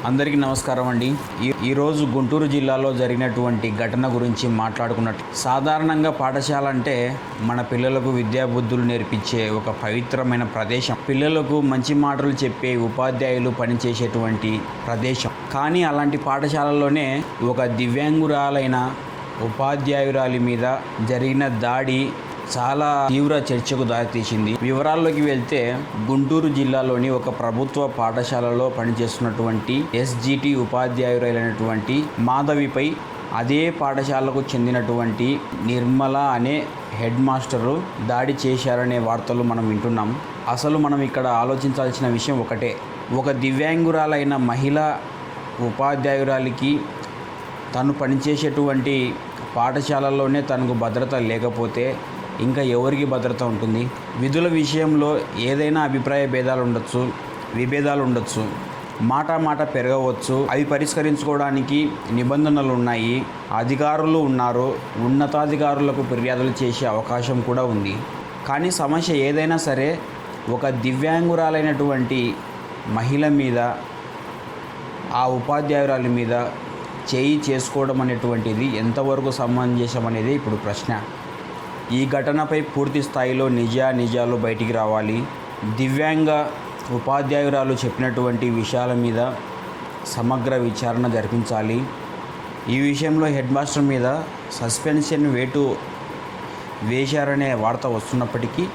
అందరికీ నమస్కారం అండి. ఈరోజు గుంటూరు జిల్లాలో జరిగినటువంటి ఘటన గురించి మాట్లాడుకున్నట్టు, సాధారణంగా పాఠశాల అంటే మన పిల్లలకు విద్యాబుద్ధులు నేర్పించే ఒక పవిత్రమైన ప్రదేశం, పిల్లలకు మంచి మాటలు చెప్పే ఉపాధ్యాయులు పనిచేసేటువంటి ప్రదేశం. కానీ అలాంటి పాఠశాలలోనే ఒక దివ్యాంగురాలైన ఉపాధ్యాయురాలి మీద జరిగిన దాడి చాలా తీవ్ర చర్చకు దారితీసింది. వివరాల్లోకి వెళ్తే, గుంటూరు జిల్లాలోని ఒక ప్రభుత్వ పాఠశాలలో పనిచేస్తున్నటువంటి ఎస్జిటి ఉపాధ్యాయురైనటువంటి మాధవిపై అదే పాఠశాలకు చెందినటువంటి నిర్మల అనే హెడ్ మాస్టరు దాడి చేశారనే వార్తలు మనం వింటున్నాం. అసలు మనం ఇక్కడ ఆలోచించాల్సిన విషయం ఒకటే. ఒక దివ్యాంగురాలైన మహిళా ఉపాధ్యాయురాలికి తను పనిచేసేటువంటి పాఠశాలలోనే తనకు భద్రత లేకపోతే ఇంకా ఎవరికి భద్రత ఉంటుంది? విధుల విషయంలో ఏదైనా అభిప్రాయ విభేదాలు ఉండొచ్చు, మాట పెరగవచ్చు. అవి పరిష్కరించుకోవడానికి నిబంధనలు ఉన్నాయి, అధికారులు ఉన్నారు, ఉన్నతాధికారులకు ఫిర్యాదులు చేసే అవకాశం కూడా ఉంది. కానీ సమస్య ఏదైనా సరే, ఒక దివ్యాంగురాలైనటువంటి మహిళ మీద, ఆ ఉపాధ్యాయురాలి మీద చేయి చేసుకోవడం అనేటువంటిది ఎంతవరకు సమంజసం అనేది ఇప్పుడు ప్రశ్న. ఈ ఘటనపై పూర్తి స్థాయిలో నిజాలు బయటికి రావాలి. దివ్యాంగ ఉపాధ్యాయురాలు చెప్పినటువంటి విషయాల మీద సమగ్ర విచారణ జరిపించాలి. ఈ విషయంలో హెడ్ మాస్టర్ మీద సస్పెన్షన్ వేశారనే వార్త వస్తున్నప్పటికీ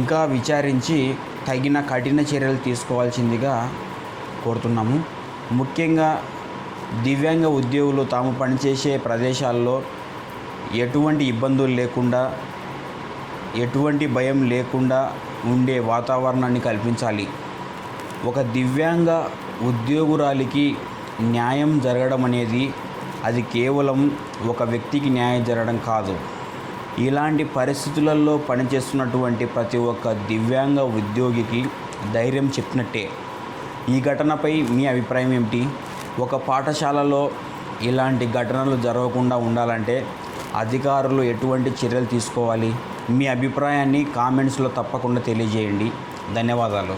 ఇంకా విచారించి తగిన కఠిన చర్యలు తీసుకోవాల్సిందిగా కోరుతున్నాము. ముఖ్యంగా దివ్యాంగ ఉద్యోగులు తాము పనిచేసే ప్రదేశాల్లో ఎటువంటి ఇబ్బందులు లేకుండా, ఎటువంటి భయం లేకుండా ఉండే వాతావరణాన్ని కల్పించాలి. ఒక దివ్యాంగ ఉద్యోగురాలికి న్యాయం జరగడం అనేది అది కేవలం ఒక వ్యక్తికి న్యాయం జరగడం కాదు. ఇలాంటి పరిస్థితులలో పనిచేస్తున్నటువంటి ప్రతి ఒక్క దివ్యాంగ ఉద్యోగికి ధైర్యం చెప్పినట్టే. ఈ ఘటనపై మీ అభిప్రాయం ఏమిటి? ఒక పాఠశాలలో ఇలాంటి ఘటనలు జరగకుండా ఉండాలంటే అధికారులు ఎటువంటి చర్యలు తీసుకోవాలి? మీ అభిప్రాయాన్ని కామెంట్స్లో తప్పకుండా తెలియజేయండి. ధన్యవాదాలు.